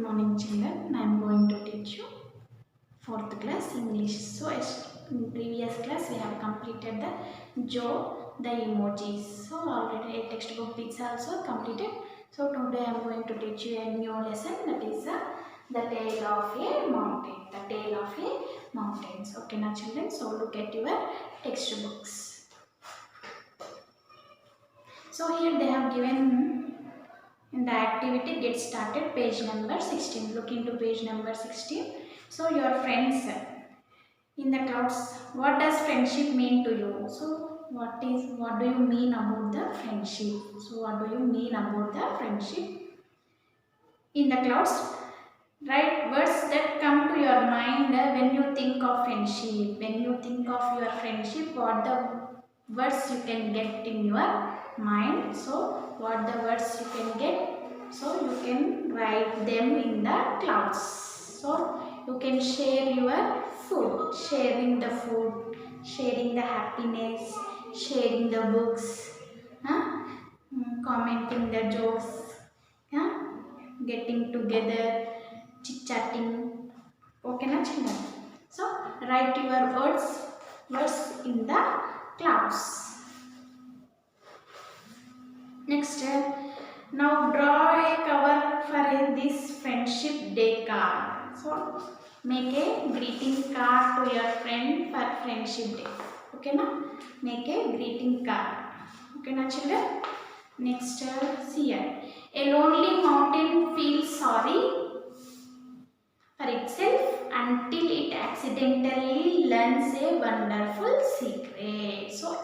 morning children. I am going to teach you 4th class English. So as in previous class we have completed the emojis. So already a textbook is also completed. So today I am going to teach you a new lesson, that is the tail of a mountain. The tail of a mountains. Okay now children, so look at your textbooks. So here they have given in the activity get started, page number 16. Look into page number 16. So your friends in the clouds, what does friendship mean to you? So what do you mean about the friendship? So what do you mean about the friendship? In the clouds, write words that come to your mind when you think of friendship. When you think of your friendship, what the words you can get in your mind. So what the words you can get, so you can write them in the clouds. So you can share your food, sharing the food, sharing the happiness, sharing the books, commenting the jokes, getting together, chit chatting. Okay na children? So write your words in the clouds. Next, now draw a cover for this friendship day card. So make a greeting card to your friend for friendship day. Okay na? Make a greeting card. Okay na children? Next, see here. A lonely mountain feels sorry for itself until it accidentally learns a wonderful secret. So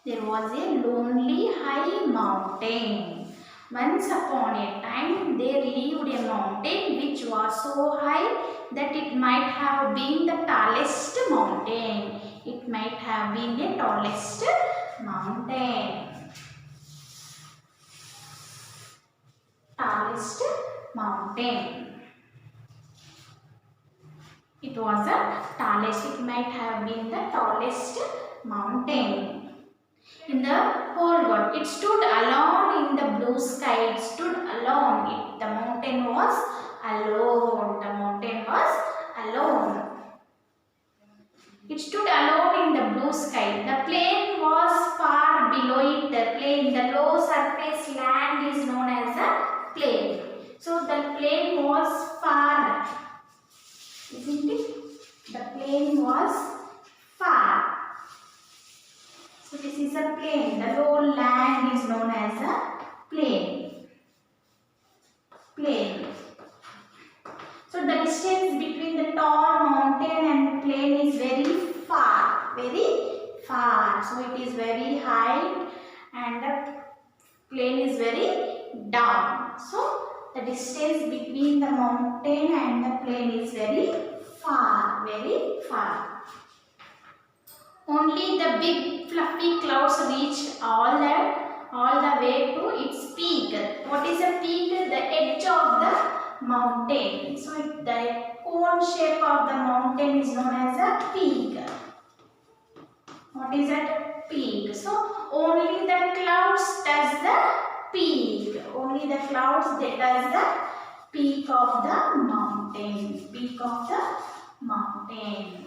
there was a lonely high mountain. Once upon a time there lived a mountain which was so high that it might have been the tallest mountain. It might have been the tallest mountain. Tallest mountain. It was the tallest. It might have been the tallest mountain in the whole world. It stood alone in the blue sky. It stood alone. The mountain was alone. The mountain was alone. It stood alone in the blue sky. The plain was far below it. The plain, the low surface land is known as a plain. So the plain was far. Isn't it? The plain was far. So this is a plain. The low land is known as a plain. Plain. So the distance between the tall mountain and plain is very far. Very far. So it is very high and the plain is very down. So the distance between the mountain and the plain is very far. Very far. Only the big fluffy clouds reach all the way to its peak. What is a peak? The edge of the mountain. So the cone shape of the mountain is known as a peak. What is that? Peak. So only the clouds touch the peak. Only the clouds they touch the peak of the mountain. Peak of the mountain.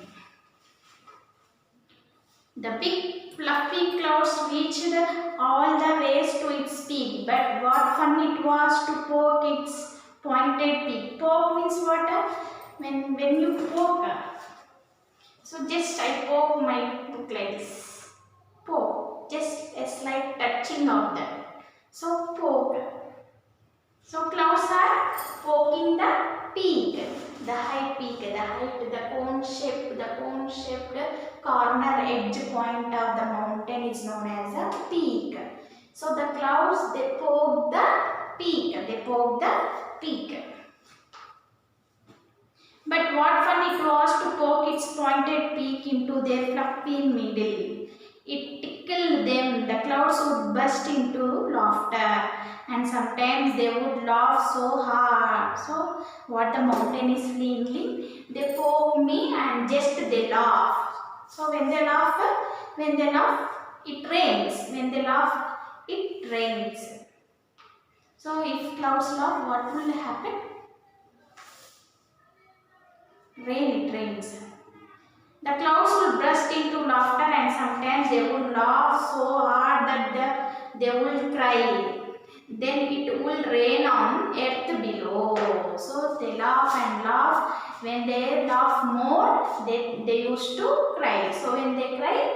The big fluffy clouds reached all the ways to its peak, but what fun it was to poke its pointed peak. Poke means what? When you poke. So just I poke my book like this. Poke. Just a slight touching of that. So poke. So clouds are poking the peak. The high peak, the height, the cone shaped corner edge point of the mountain is known as a peak. So the clouds they poke the peak. They poke the peak. But what fun it was to poke its pointed peak into their fluffy middle. It tickled them. The clouds would burst into laughter. And sometimes they would laugh so hard. So what the mountain is feeling, they poke me and just they laugh. So when they laugh, it rains. When they laugh, it rains. So if clouds laugh, what will happen? Rain, it rains. The clouds will burst into laughter and sometimes they would laugh so hard that they will cry. Then it will rain on earth below. So they laugh and laugh. When they laugh more, they used to cry. So when they cry,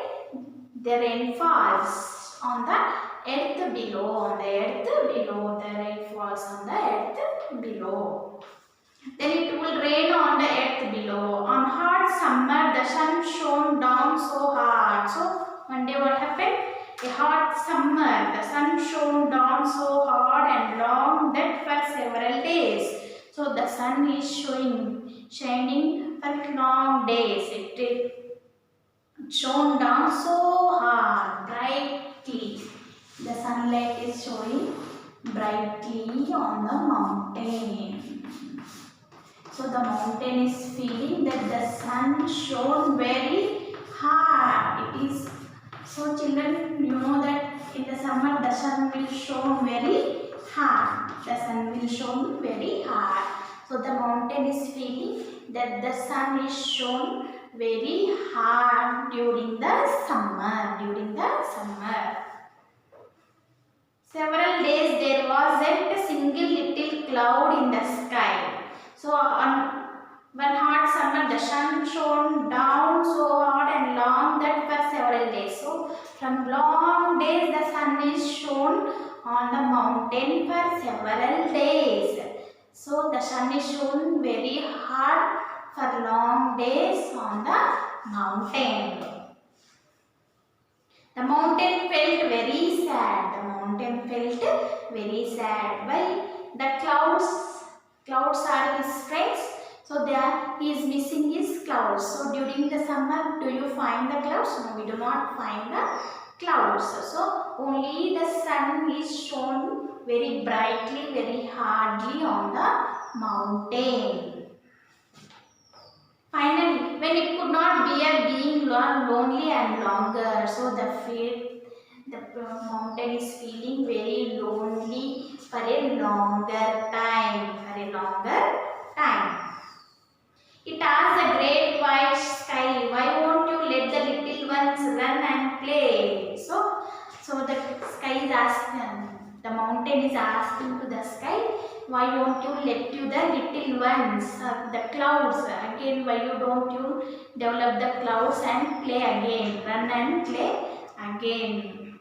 the rain falls on the earth below. On the earth below, the rain falls on the earth below. Then it will rain on the earth below. On hot summer, the sun shone down so hard. So one day what happened? A hot summer, the sun shone down so hard and long that for several days. So the sun is shining for long days. It shone down so hard, brightly. The sunlight is showing brightly on the mountain. So the mountain is feeling that the sun shone very hard. It is so children, you know that in the summer the sun will shone very hard. The sun will shone very hard. So the mountain is feeling that the sun is shone very hard during the summer. During the summer. Several days there wasn't a single little cloud in the sky. So on one hot summer the sun shone down so hard and long that for several days. So from long days the sun is shone on the mountain for several days. So the sun is shone very hard for long days on the mountain. The mountain felt very sad. The mountain felt very sad. Why? The clouds are his friends. So there he is missing his clouds. So during the summer, do you find the clouds? No, we do not find the clouds. So only the sun is shown very brightly, very hardly on the mountain. Finally, when it could not bear being lonely and longer, so the mountain is feeling very lonely for a longer time. It has a great white sky. Why won't you let the little ones run and play? So the sky is asking, the mountain is asking to the sky, why won't you let you the little ones, the clouds again? Why don't you develop the clouds and play again, run and play again?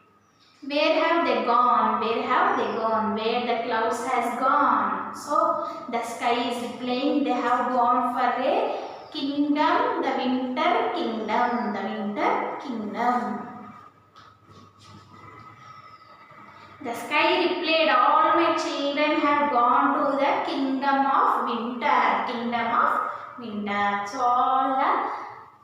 Where have they gone? Where have they gone? Where the clouds has gone? So the sky is replying, they have gone for a kingdom, the winter kingdom, the winter kingdom. The sky replied, all my children have gone to the kingdom of winter, kingdom of winter. So all the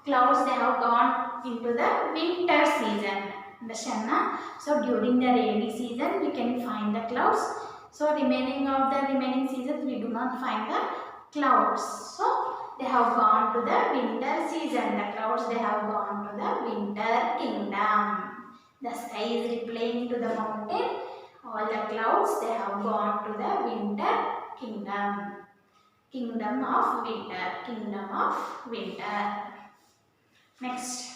clouds, they have gone into the winter season. Understand? So during the rainy season we can find the clouds. So remaining seasons we do not find the clouds. So they have gone to the winter season. The clouds, they have gone to the winter kingdom. The sky is replying to the mountain. All the clouds, they have gone to the winter kingdom. Kingdom of winter. Kingdom of winter. Next.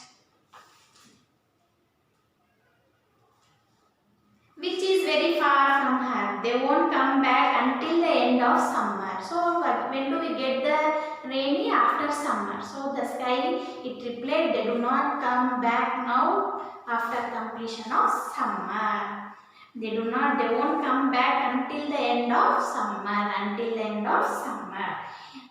Which is very far from her. They won't come back until the end of summer. So when do we get the rainy? After summer. So the sky, it replied, they do not come back now after completion of summer. They won't come back until the end of summer. Until the end of summer.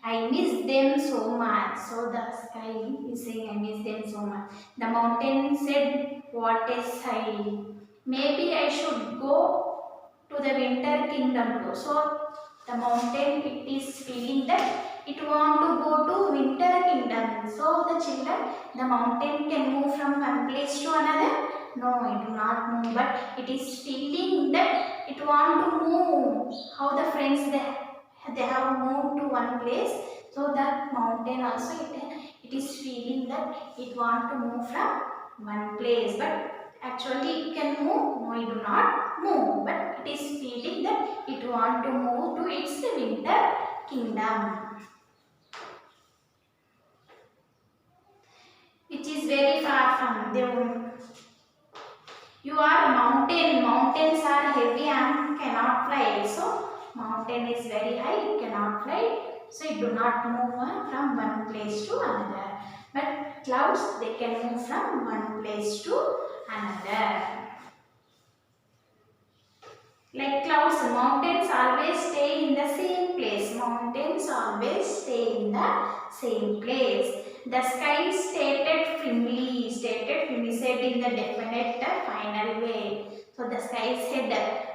I miss them so much. So the sky is saying, I miss them so much. The mountain said, what a sigh. Maybe I should go to the winter kingdom too. So the mountain, it is feeling that it want to go to winter kingdom. So the children, the mountain can move from one place to another. No, it do not move, but it is feeling that it want to move. How the friends, they have moved to one place. So that mountain also, it is feeling that it want to move from one place, but actually it can move. No, it do not move, but it is feeling that it want to move to its winter kingdom. very far from them. You are mountain. Mountains are heavy and cannot fly. So mountain is very high, it cannot fly. So it do not move from one place to another. But clouds, they can move from one place to another. Like clouds, mountains always stay in the same place. Mountains always stay in the same place. The sky is stated firmly, said in the definite final way. So the sky is head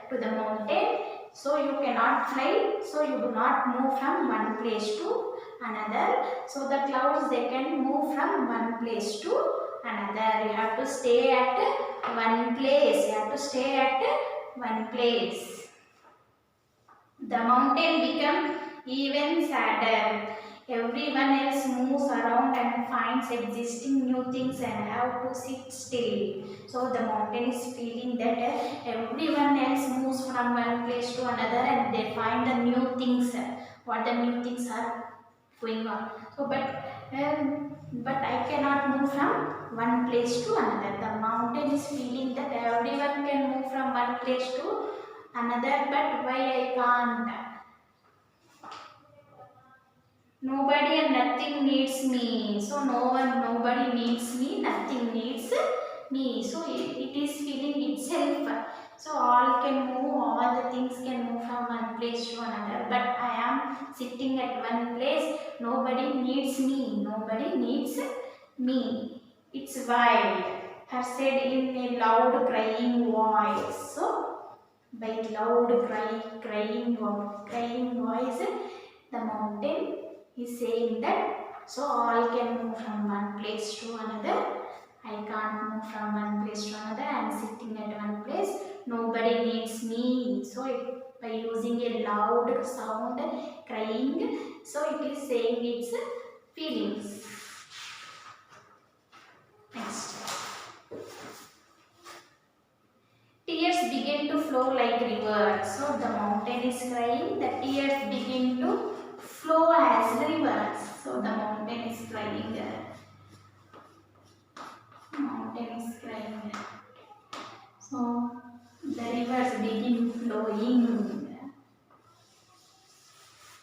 to the mountain. So you cannot fly. So you do not move from one place to another. So the clouds, they can move from one place to another. You have to stay at one place. You have to stay at one place. The mountain become even sadder. Everyone else moves around and finds existing new things and have to sit still. So the mountain is feeling that everyone else moves from one place to another and they find the new things. What the new things are going on. So but I cannot move from one place to another. The mountain is feeling that everyone can move from one place to another, but why I can't? Nobody and nothing needs me. So nobody needs me, nothing needs me. So it is feeling itself. So all can move, all the things can move from one place to another. But I am sitting at one place. Nobody needs me. Nobody needs me. It's wild. Her said in a loud crying voice. So by loud crying voice, the mountain is saying that so all can move from one place to another. I can't move from one place to another. I am sitting at one place. Nobody needs me. So by using a loud sound, crying, so it is saying its feelings. Next. Tears begin to flow like rivers. So the mountain is crying. The tears begin to flow as rivers. So the mountain is crying. Mountain is crying. So the rivers begin flowing.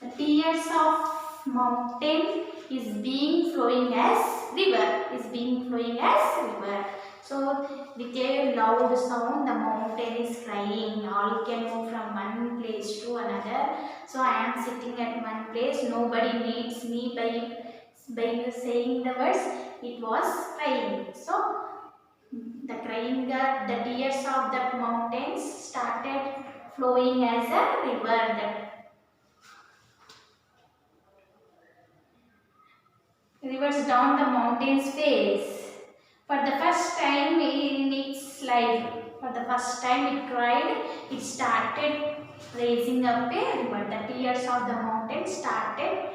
The tears of mountain is being flowing as river. So with a loud sound, the mountain is crying. All can move from one place to another. So I am sitting at one place. Nobody needs me. By saying the words, it was crying. So the crying, the tears of the mountains started flowing as a river. The rivers down the mountain's face. For the first time in its life, it cried. It started raising up a river. The tears of the mountain started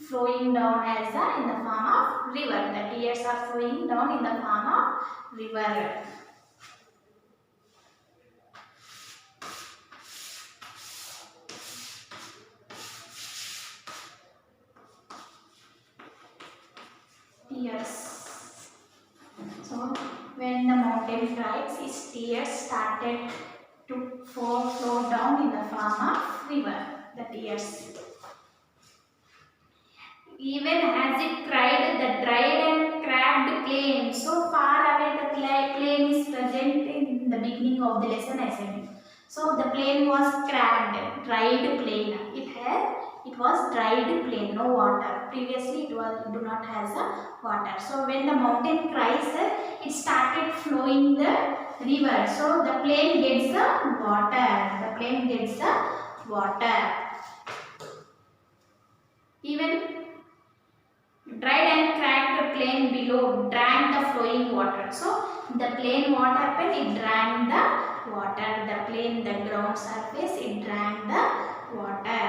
flowing down as in the form of river. The tears are flowing down in the form of river. Tears. So when the mountain cries, its tears started to flow down in the form of river. The tears. Even as it cried, the dried and cracked plain. So far away the plain is present in the beginning of the lesson I said. So the plain was cracked, dried plain. It was dried plain, no water. Previously it do not has a water. So when the mountain cries, it started flowing the river. So the plain gets the water. Even dried and cracked plain below drank the flowing water. So the plain, what happened? It drank the water. The ground surface, it drank the water.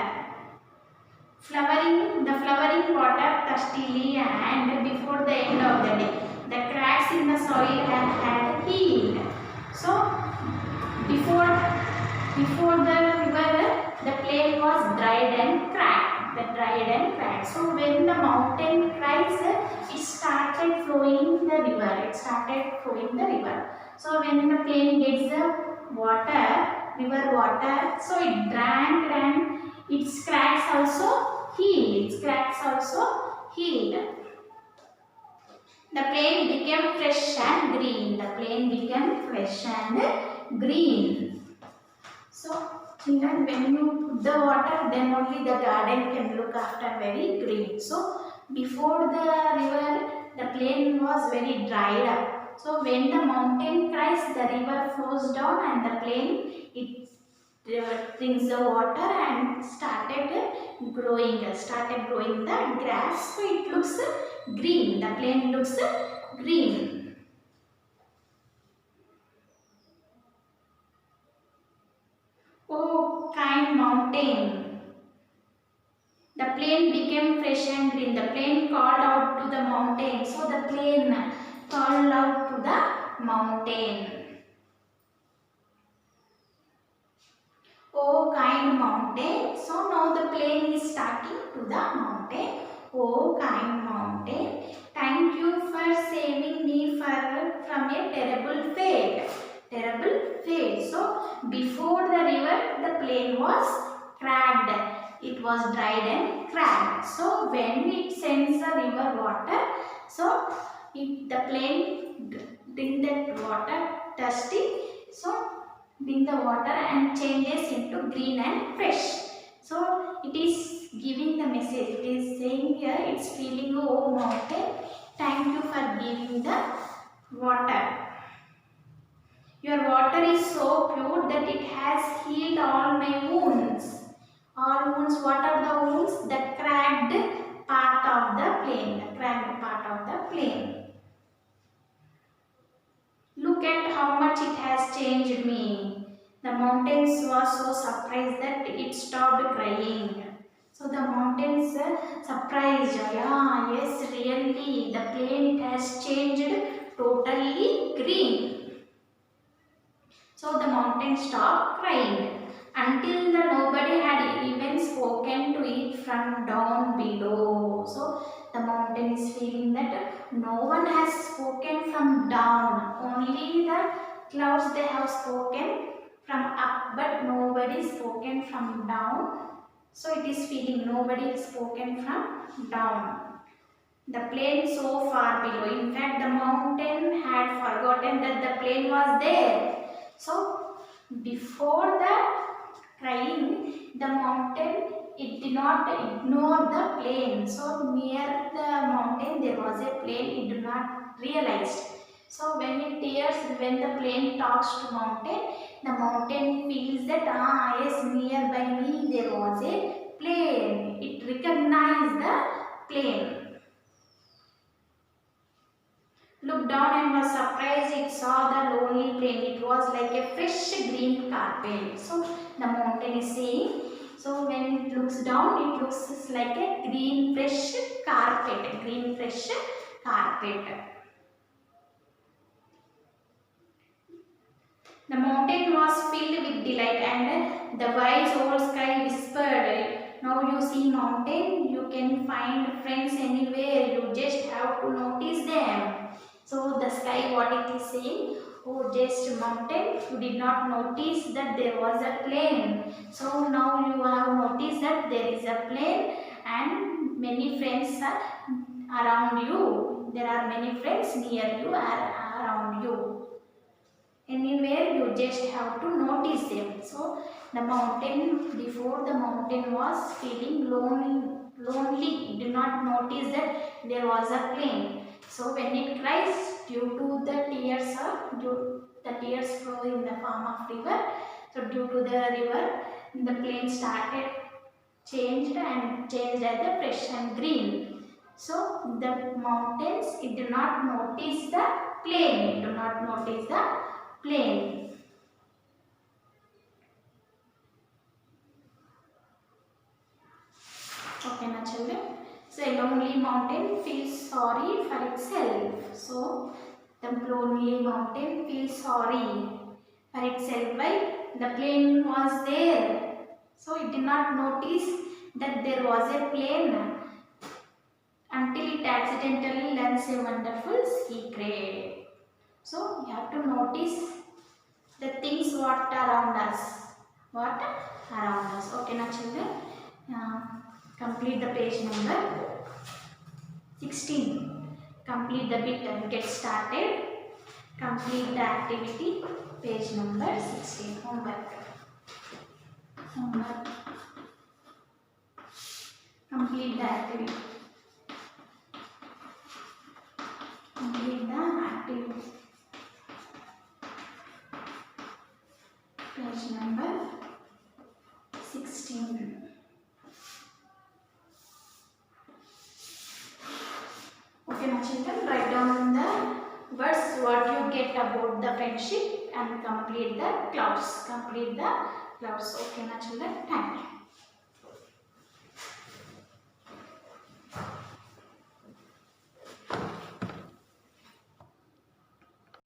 The flowering water thirstily, and before the end of the day, the cracks in the soil had healed. So before the river, the plain was dried and cracked. the dried and cracked. So when the mountain cries, it started flowing the river. It started flowing the river. So when the plain gets the water, river water, so it drank and its cracks also healed. Its cracks also healed. The plain became fresh and green. The plain became fresh and green. So, children, when you put the water, then only the garden can look after very green. So, before the river, the plain was very dried up. So, when the mountain cries, the river flows down and the plain, it brings the water and started growing the grass. So, it looks green. The plain looks green. Oh, kind mountain. The plain became fresh and green. The plain called out to the mountain. So the plain called out to the mountain. Oh, kind mountain. So now the plain is talking to the mountain. Oh, kind mountain. Thank you for saving me from a terrible fate. Terrible fate. So before the river, the plain was cracked. It was dried and cracked. So when it sends the river water, so if the plain drink that water thirsty, so bring the water and changes into green and fresh. So it is giving the message. It is saying here, it's feeling, oh mountain, thank you for giving the water. Your water is so pure that it has healed all my wounds. All wounds, what are the wounds? The cracked part of the plain. The cracked part of the plain. Look at how much it has changed me. The mountains was so surprised that it stopped crying. So the mountains surprised. Yeah, yes, really, the plain has changed totally green. So the mountain stopped crying until the nobody had even spoken to it from down below. So the mountain is feeling that no one has spoken from down. Only the clouds they have spoken from up, but nobody spoken from down. So it is feeling nobody has spoken from down. The plain so far below. In fact, the mountain had forgotten that the plain was there. So, before the crying, the mountain, it did not ignore the plain. So, near the mountain there was a plain, it did not realize. So, when the plain talks to the mountain feels that, yes, nearby me there was a plain. It recognized the plain. Looked down and was surprised it saw the lonely plain. It was like a fresh green carpet. So the mountain is saying, so when it looks down, it looks like a green fresh carpet. Green fresh carpet. The mountain was filled with delight and the wise old sky whispered, now you see mountain, you can find friends anywhere. You just have to notice them. So the sky, what it is saying, oh just mountain, you did not notice that there was a plain. So now you have noticed that there is a plain and many friends are around you. There are many friends near you or around you. Anywhere you just have to notice them. So the mountain, before the mountain was feeling lonely. It did not notice that there was a plain. So when it cries due to the tears flow in the form of river. So due to the river, the plain started changed as the fresh and green. So the mountains, it do not notice the plain. It do not notice the plain. Okay, now children. So a lonely mountain feels sorry for itself. So the lonely mountain feels sorry for itself. Why? The plain was there. So it did not notice that there was a plane until it accidentally learns a wonderful secret. So you have to notice the things what around us. What around us. Okay, now children, uh, complete the page number 16. Complete the bit and get started. Complete the activity. Page number 16. Homework. Homework. Complete the activity. Complete the activity. Page number 16. Okay, my children, write down the words what you get about the friendship and complete the clouds. Complete the clouds. Okay, my children, thank you.